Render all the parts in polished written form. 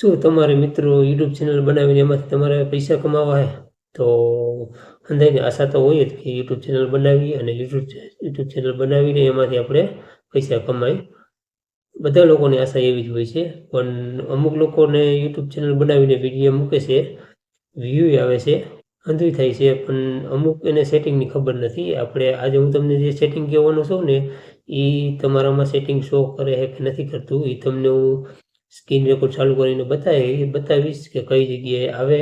જો તમારે મિત્રો યુટ્યુબ ચેનલ બનાવીને એમાંથી તમારે પૈસા કમાવા હોય તો અંદાજની આશા તો હોય જ કે યુટ્યુબ ચેનલ બનાવી અને યુટ્યુબ ચેનલ બનાવીને એમાંથી આપણે પૈસા કમાઈ બધા લોકોની આશા એવી જ હોય છે પણ અમુક લોકોને યુટ્યુબ ચેનલ બનાવીને વિડીયો મૂકે છે વ્યૂ આવે છે અંધું થાય છે પણ અમુક એને સેટિંગની ખબર નથી આપણે આજે હું તમને જે સેટિંગ કહેવાનું છું ને એ તમારામાં સેટિંગ શો કરે છે કે નથી કરતું એ તમને હું સ્ક્રીન રેકોર્ડ ચાલુ કરીને બતાવીશ કે કઈ જગ્યાએ આવે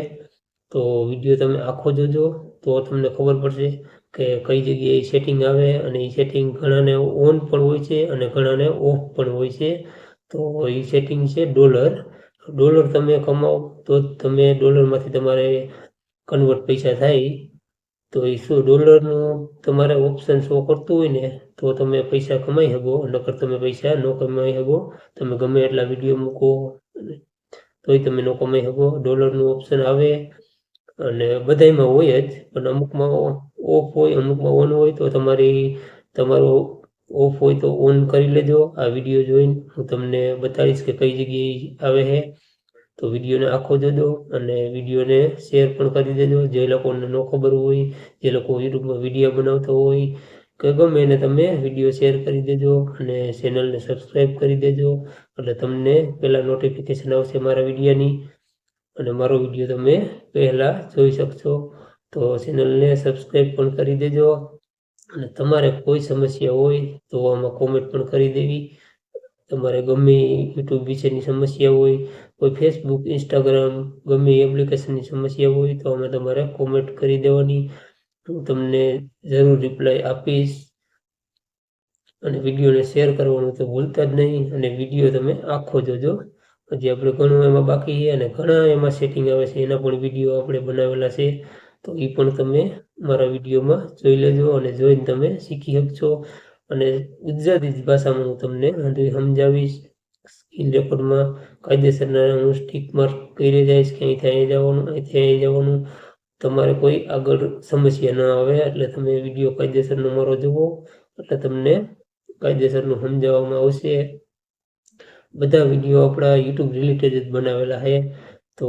તો વિડીયો તમે આખો જોજો તો તમને ખબર પડશે કે કઈ જગ્યાએ સેટિંગ આવે અને એ સેટિંગ ઘણાને ઓન પણ હોય છે અને ઘણાને ઓફ પણ હોય છે તો એ સેટિંગ છે ડોલર તમે કમાઓ તો તમે ડોલરમાંથી તમારે કન્વર્ટ પૈસા થાય તો એ શું ડોલરનું તમારે ઓપ્શન શો કરતું હોય ને તો તમે પૈસા કમાઈ શકો નકર તમે પૈસા ન કમાઈ શકો તમે ગમે એટલા વિડીયો મૂકો તોય તમે ન કમાઈ શકો ડોલરનું ઓપ્શન આવે અને બધામાં હોય જ પણ અમુકમાં ઓફ હોય અમુકમાં ઓન હોય તો તમારો ઓફ હોય તો ઓન કરી લેજો આ વિડીયો જોઈને હું તમને બતાવીશ કે કઈ જગ્યાએ આવે છે તો વિડીયોને આખો જોજો અને વિડીયોને શેર પણ કરી દેજો જે લોકોને ન ખબર હોય જે લોકો યુટ્યુબમાં વિડીયો બનાવતા હોય કે ગમે એને તમે વિડીયો શેર કરી દેજો અને ચેનલને સબસ્ક્રાઈબ કરી દેજો એટલે તમને પહેલાં નોટિફિકેશન આવશે મારા વિડીયોની અને મારો વિડીયો તમે પહેલાં જોઈ શકશો તો ચેનલને સબસ્ક્રાઈબ પણ કરી દેજો અને તમારે કોઈ સમસ્યા હોય તો આમાં કોમેન્ટ પણ કરી દેવી તમારે ગમે યુટ્યુબ વિશેની સમસ્યા હોય કોઈ ફેસબુક ઇન્સ્ટાગ્રામ ગમે એપ્લિકેશનની સમસ્યા હોય તો આમાં તમારે કોમેન્ટ કરી દેવાની હું તમને જરૂર રિપ્લાય આપીશ અને વિડીયોને શેર કરવાનું તો ભૂલતા જ નહીં અને વિડીયો તમે આખો જોજો હજી આપણે ઘણું એમાં બાકી છે અને ઘણા એમાં સેટિંગ આવે છે એના પણ વિડીયો આપણે બનાવેલા છે તો એ પણ તમે મારા વિડીયોમાં જોઈ લેજો અને જોઈને તમે શીખી શકશો અને ગુજરાતી ભાષામાં હું તમને સમજાવીશ સ્ક્રીન રેકોર્ડમાં કાયદેસરના હું સ્ટીક માર્ક કરી જઈશ કે અહીંથી અહીં જવાનું અહીંથી અહીં જવાનું તમારે કોઈ આગળ સમસ્યા ન આવે એટલે તમે વિડીયો કાયદેસરનો મારો જુઓ એટલે તમને કાયદેસરનું સમજાવવામાં આવશે બધા વિડીયો આપણા યુટ્યુબ રિલેટેડ જ બનાવેલા છે તો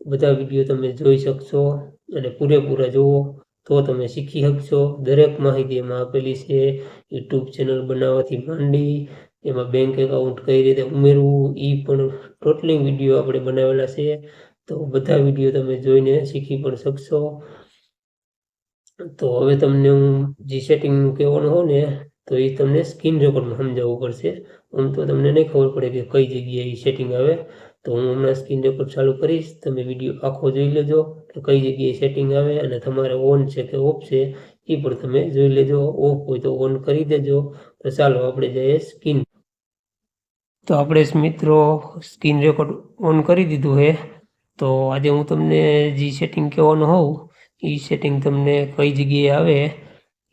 બધા વિડીયો તમે જોઈ શકશો અને પૂરેપૂરા જુઓ તો તમે શીખી શકશો દરેક માહિતી એમાં આપેલી છે યુટ્યુબ ચેનલ બનાવવાથી માંડી એમાં બેંક એકાઉન્ટ કઈ રીતે ઉમેરવું એ પણ ટોટલી વિડીયો આપણે બનાવેલા છે તો બધા વિડીયો તમે જોઈને શીખી પણ શકશો તો હવે તમને હું જે સેટિંગનું કહેવાનું હોય ને તો એ તમને સ્ક્રીન રેકોર્ડમાં સમજાવવું પડશે આમ તો તમને નહીં ખબર પડે કે કઈ જગ્યાએ સેટિંગ આવે તો હું હમણાં સ્ક્રીન રેકોર્ડ ચાલુ કરીશ તમે વિડીયો આખો જોઈ લેજો કે કઈ જગ્યાએ સેટિંગ આવે અને તમારે ઓન છે કે ઓફ છે એ પણ તમે જોઈ લેજો ઓફ હોય તો ઓન કરી દેજો તો ચાલો આપણે જઈએ સ્ક્રીન તો આપણે મિત્રો સ્ક્રીન રેકોર્ડ ઓન કરી દીધું છે તો આજે હું તમને જે સેટિંગ કહેવાનું હોઉં એ સેટિંગ તમને કઈ જગ્યાએ આવે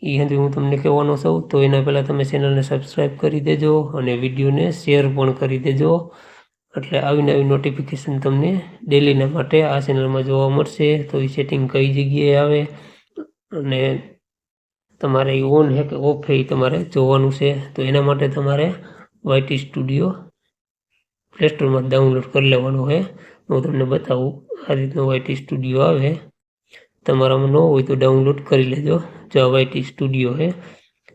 એ હજી હું તમને કહેવાનો છું તો એના પહેલાં તમે ચેનલને સબસ્ક્રાઈબ કરી દેજો અને વિડીયોને શેર પણ કરી દેજો એટલે આવી નવી નોટિફિકેશન તમને ડેલીના માટે આ ચેનલમાં જોવા મળશે તો એ સેટિંગ કઈ જગ્યાએ આવે અને તમારે એ ઓન છે કે ઓફ છે એ તમારે જોવાનું છે તો એના માટે તમારે વાયટી સ્ટુડિયો પ્લે સ્ટોરમાં ડાઉનલોડ કરી લેવાનું હોય હું તમને બતાવું આ રીતનો વાયટી સ્ટુડિયો આવે તમારામાં ન હોય તો ડાઉનલોડ કરી લેજો જો વાયટી સ્ટુડિયો છે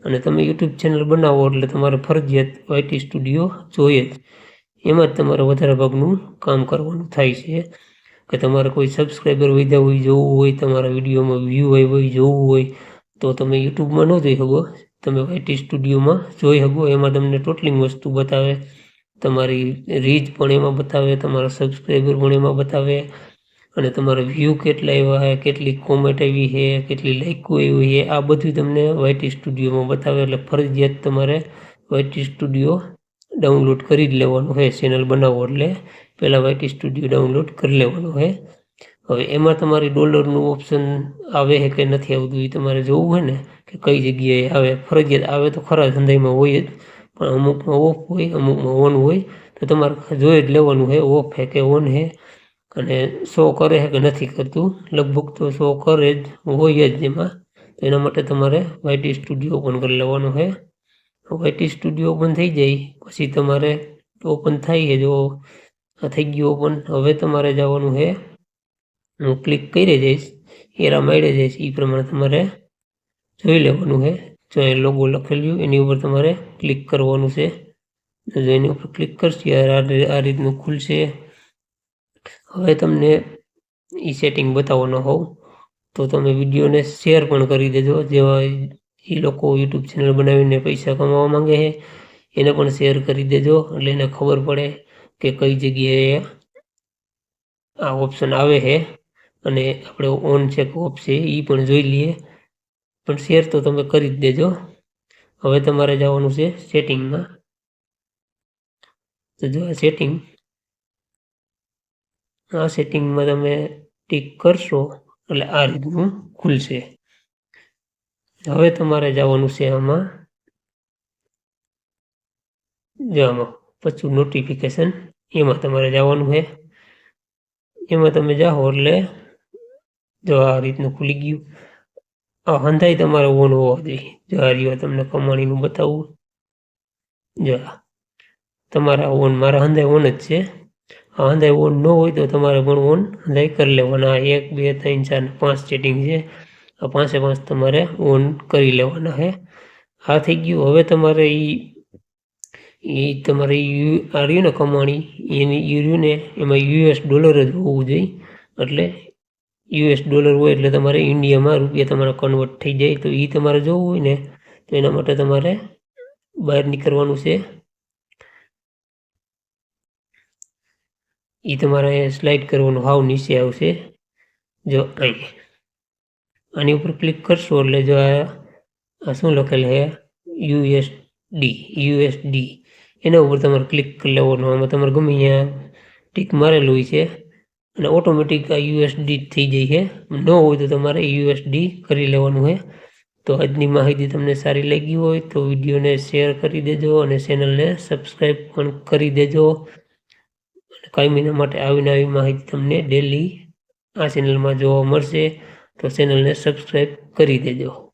અને તમે યુટ્યુબ ચેનલ બનાવો એટલે તમારે ફરજિયાત વાયટી સ્ટુડિયો જોઈએ જ એમાં જ તમારે વધારે ભાગનું કામ કરવાનું થાય છે કે તમારે કોઈ સબસ્ક્રાઈબર વધ્યા હોય જોવું હોય તમારા વિડીયોમાં વ્યૂ આવ્યો હોય જોવું હોય તો તમે યુટ્યુબમાં ન જોઈ શકો તમે વાયટી સ્ટુડિયોમાં જોઈ શકો એમાં તમને ટોટલિંગ વસ્તુ બતાવે તમારી રીચ પણ એમાં બતાવે તમારા સબસ્ક્રાઈબર પણ એમાં બતાવે અને તમારા વ્યૂ કેટલા આવ્યા છે કેટલી કોમેન્ટ આવી છે કેટલી લાઇકો આવી છે આ બધું તમને વાયટી સ્ટુડિયોમાં બતાવે એટલે ફરજિયાત તમારે વાયટી સ્ટુડિયો ડાઉનલોડ કરી જ લેવાનું હોય ચેનલ બનાવો એટલે પહેલાં વાયટી સ્ટુડિયો ડાઉનલોડ કરી લેવાનું હોય હવે એમાં તમારી ડોલરનું ઓપ્શન આવે છે કે નથી આવતું એ તમારે જોવું હોય ને કે કઈ જગ્યાએ આવે ફરજિયાત આવે તો ખરા ધંધામાં હોય જ પણ અમુકમાં ઓફ હોય અમુકમાં ઓન હોય તો તમારે જોઈ જ લેવાનું હોય ઓફ છે કે ઓન છે અને શો કરે છે કે નથી કરતું લગભગ તો શો કરે જ હોય જ એમાં તો એના માટે તમારે વાયટી સ્ટુડિયો ઓપન કરી લેવાનું છે વાયટી સ્ટુડિયો ઓપન થઈ જાય પછી તમારે ઓપન થાય છે જો આ થઈ ગયું ઓપન. હવે તમારે જવાનું છે, હું ક્લિક કરી જઈશ, એરા મારી જઈશ, એ પ્રમાણે તમારે જોઈ લેવાનું છે. જો અહીં લોગો લખેલું એની ઉપર તમારે ક્લિક કરવાનું છે. જો એની ઉપર ક્લિક કરશો આ રીતનું ખુલશે. હવે તમને એ સેટિંગ બતાવવાનો હોવ તો તમે વિડીયોને શેર પણ કરી દેજો. જેવા એ લોકો યુટ્યુબ ચેનલ બનાવીને પૈસા કમાવા માંગે છે એને પણ શેર કરી દેજો, એટલે એને ખબર પડે કે કઈ જગ્યાએ આ ઓપ્શન આવે છે અને આપણે ઓન છે કે ઓફ છે એ પણ જોઈ લઈએ. પણ શેર તો તમે કરી જ દેજો. હવે તમારે જવાનું છે સેટિંગમાં. તો જો આ સેટિંગમાં તમે ટિક કરશો એટલે આ રીતનું ખુલશે. હવે તમારે જવાનું છે આમાં પછી નોટિફિકેશન, એમાં તમારે જવાનું છે. એમાં તમે જાઓ એટલે જો આ રીતનું ખુલી ગયું. આ હંધાઈ તમારે ઓન હોવા જોઈએ. જો આ રહ્યો તમને કમાણીનું બતાવું. જો તમારા ઓન, મારા હંધાઈ ઓન જ છે. આ હંધાઈ ઓન ન હોય તો તમારે પણ ઓન હંધાઈ કરી લેવાના. 1 2 3 4 5 સેટિંગ છે. આ 5 તમારે ઓન કરી લેવાના છે. આ થઈ ગયું. હવે તમારે એ તમારે આ રહ્યું ને કમાણી, એની રહ્યું ને એમાં US ડોલર જ હોવું જોઈએ. એટલે US ડોલર હોય એટલે તમારે ઇન્ડિયામાં રૂપિયા તમારા કન્વર્ટ થઈ જાય. તો એ તમારે જોવું હોય ને તો એના માટે તમારે બહાર નીકળવાનું છે. એ તમારે સ્લાઇડ કરવાનું, હાવ નીચે આવશે. જો આની ઉપર ક્લિક કરશો એટલે જો આ શું લખેલ છે USD, એના ઉપર તમારે ક્લિક કરી લેવાનું. આમાં તમારે ગમે અહીંયા ટીક મારેલું છે અને ઓટોમેટિક આ USD થઈ જાય છે. ન હોય તો તમારે USD કરી લેવાનું છે. તો આજની માહિતી તમને સારી લાગી હોય તો વિડીયોને શેર કરી દેજો અને ચેનલને સબસ્ક્રાઈબ પણ કરી દેજો. કાયમીના માટે આવીને આવી માહિતી તમને ડેલી આ ચેનલમાં જોવા મળશે. તો ચેનલને સબસ્ક્રાઈબ કરી દેજો.